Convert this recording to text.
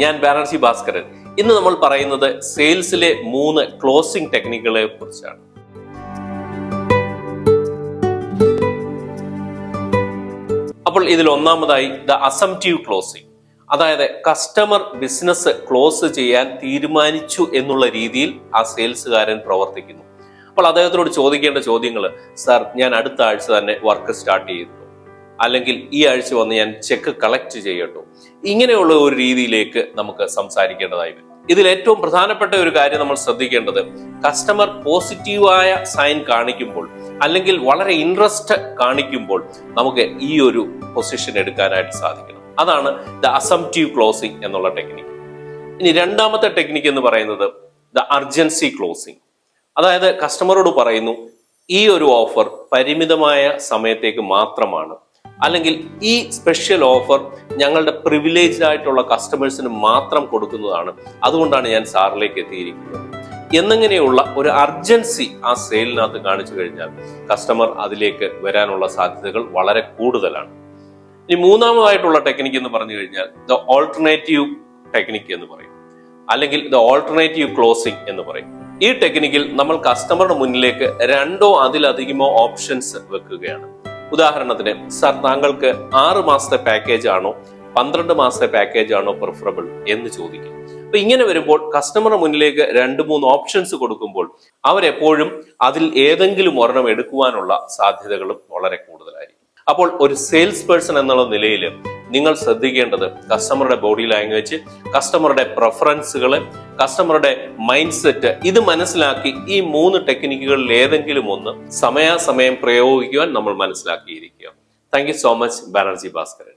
ഞാൻ ബാനർജി ഭാസ്കരൻ. ഇന്ന് നമ്മൾ പറയുന്നത് സെയിൽസിലെ 3 ക്ലോസിംഗ് ടെക്നിക്കുകളെ കുറിച്ചാണ്. അപ്പോൾ ഇതിൽ ഒന്നാമതായി ദ അസംപ്റ്റീവ് ക്ലോസിംഗ്, അതായത് കസ്റ്റമർ ബിസിനസ് ക്ലോസ് ചെയ്യാൻ തീരുമാനിച്ചു എന്നുള്ള രീതിയിൽ ആ സെയിൽസുകാരൻ പ്രവർത്തിക്കുന്നു. അപ്പോൾ അദ്ദേഹത്തിനോട് ചോദിക്കേണ്ട ചോദ്യങ്ങൾ, സാർ ഞാൻ അടുത്ത ആഴ്ച തന്നെ വർക്ക് സ്റ്റാർട്ട് ചെയ്തു, അല്ലെങ്കിൽ ഈ ആഴ്ച വന്ന് ഞാൻ ചെക്ക് കളക്ട് ചെയ്യട്ടോ, ഇങ്ങനെയുള്ള ഒരു രീതിയിലേക്ക് നമുക്ക് സംസാരിക്കേണ്ടതായി വരും. ഇതിൽ ഏറ്റവും പ്രധാനപ്പെട്ട ഒരു കാര്യം നമ്മൾ ശ്രദ്ധിക്കേണ്ടത്, കസ്റ്റമർ പോസിറ്റീവായ സൈൻ കാണിക്കുമ്പോൾ അല്ലെങ്കിൽ വളരെ ഇൻട്രസ്റ്റ് കാണിക്കുമ്പോൾ നമുക്ക് ഈ ഒരു പൊസിഷൻ എടുക്കാനായിട്ട് സാധിക്കണം. അതാണ് ദ അസംപ്റ്റീവ് ക്ലോസിംഗ് എന്നുള്ള ടെക്നിക്ക്. ഇനി രണ്ടാമത്തെ ടെക്നിക്ക് എന്ന് പറയുന്നത് ദ അർജൻസി ക്ലോസിംഗ്. അതായത് കസ്റ്റമറോട് പറയുന്നു, ഈ ഒരു ഓഫർ പരിമിതമായ സമയത്തേക്ക് മാത്രമാണ്, അല്ലെങ്കിൽ ഈ സ്പെഷ്യൽ ഓഫർ ഞങ്ങളുടെ പ്രിവിലേജ്ഡ് ആയിട്ടുള്ള കസ്റ്റമേഴ്സിന് മാത്രം കൊടുക്കുന്നതാണ്, അതുകൊണ്ടാണ് ഞാൻ സാറിലേക്ക് എത്തിയിരിക്കുന്നത് എന്നിങ്ങനെയുള്ള ഒരു അർജൻസി ആ സെയിലിനകത്ത് കാണിച്ചു കഴിഞ്ഞാൽ കസ്റ്റമർ അതിലേക്ക് വരാനുള്ള സാധ്യതകൾ വളരെ കൂടുതലാണ്. ഇനി മൂന്നാമതായിട്ടുള്ള ടെക്നിക്ക് എന്ന് പറഞ്ഞു കഴിഞ്ഞാൽ ദ ഓൾട്ടർനേറ്റീവ് ടെക്നിക്ക് എന്ന് പറയും, അല്ലെങ്കിൽ ദ ഓൾട്ടർനേറ്റീവ് ക്ലോസിംഗ് എന്ന് പറയും. ഈ ടെക്നിക്കിൽ നമ്മൾ കസ്റ്റമറുടെ മുന്നിലേക്ക് 2 അതിലധികമോ ഓപ്ഷൻസ് വെക്കുകയാണ്. ഉദാഹരണത്തിന്, സാർ താങ്കൾക്ക് 6 മാസത്തെ പാക്കേജ് ആണോ 12 മാസത്തെ പാക്കേജ് ആണോ പ്രിഫറബിൾ എന്ന് ചോദിക്കും. അപ്പൊ ഇങ്ങനെ വരുമ്പോൾ കസ്റ്റമറുടെ മുന്നിലേക്ക് 2-3 ഓപ്ഷൻസ് കൊടുക്കുമ്പോൾ അവരെപ്പോഴും അതിൽ ഏതെങ്കിലും ഒരെണ്ണം എടുക്കുവാനുള്ള സാധ്യതകളും വളരെ കൂടുതലായിരിക്കും. അപ്പോൾ ഒരു സെയിൽസ് പേഴ്സൺ എന്നുള്ള നിലയിൽ നിങ്ങൾ ശ്രദ്ധിക്കേണ്ടത് കസ്റ്റമറുടെ ബോഡി ലാംഗ്വേജ്, കസ്റ്റമറുടെ പ്രിഫറൻസുകള്, കസ്റ്റമറുടെ മൈൻഡ് സെറ്റ്, ഇത് മനസ്സിലാക്കി ഈ 3 ടെക്നിക്കുകളിൽ ഏതെങ്കിലും ഒന്ന് സമയാസമയം പ്രയോഗിക്കുവാൻ നമ്മൾ മനസ്സിലാക്കിയിരിക്കുക. Thank you so much. Banerjee Bhaskaran.